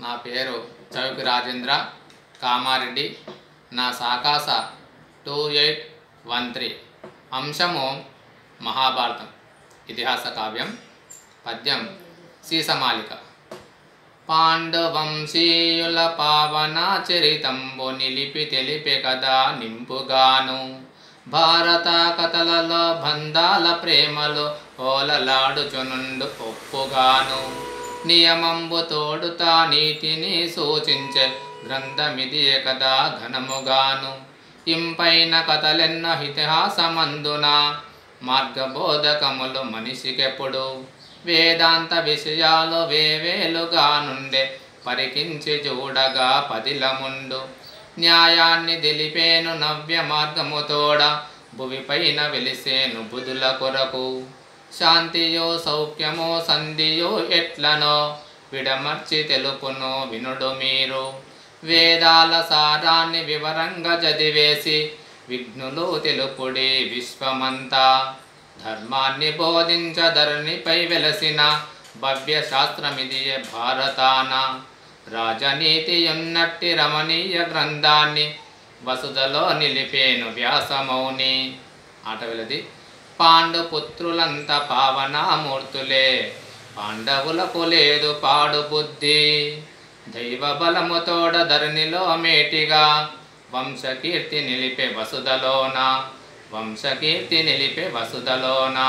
నా పేరు చౌకి రాజేంద్ర కామారెడ్డి. నా సాకాస 2813. అంశము మహాభారతం ఇతిహాస కావ్యం. పద్యం సీసమాలిక. పాండవంశీయుల పావన చరితంబు నిలిపి తెలిపే కదా నింపుగాను. భారత కథలలో బంధాల ప్రేమలో ఓలలాడుచునుండు ఒప్పుగాను. నియమంబు తోడుతా నీతిని సూచించే గ్రంథమిది కదా ఘనముగాను. ఇంపైన కథలెన్న ఇతిహాసమందున మార్గబోధకములు మనిషికెప్పుడు. వేదాంత విషయాలు వేవేలుగా నుండే పరికించి చూడగా పదిలముండు. న్యాయాన్ని తెలిపేను నవ్య మార్గముతోడ భువిపైన వెలిసేను బుధుల కొరకు. శాంతియో సౌఖ్యమో సంధియో ఎట్లనో విడమర్చి తెలుపును వినుడు మీరు. వేదాల సారాన్ని వివరంగా చదివేసి విఘ్నులు తెలుపుడి విశ్వమంతా. ధర్మాన్ని బోధించ ధరణిపై వెలసిన భవ్య శాస్త్రమిదియే భారతాన. రాజనీతి ఉన్నట్టి రమణీయ గ్రంథాన్ని వసుధలో నిలిపేను వ్యాసమౌని. ఆట వెలది. పాండుపుత్రులంత పావనామూర్తులే, పాండవులకు లేదు పాడు బుద్ధి. దైవ బలముతోడ ధరణిలో మేటిగా వంశకీర్తి నిలిపే వసుధలోన. వంశకీర్తి నిలిపే వసుధలోన.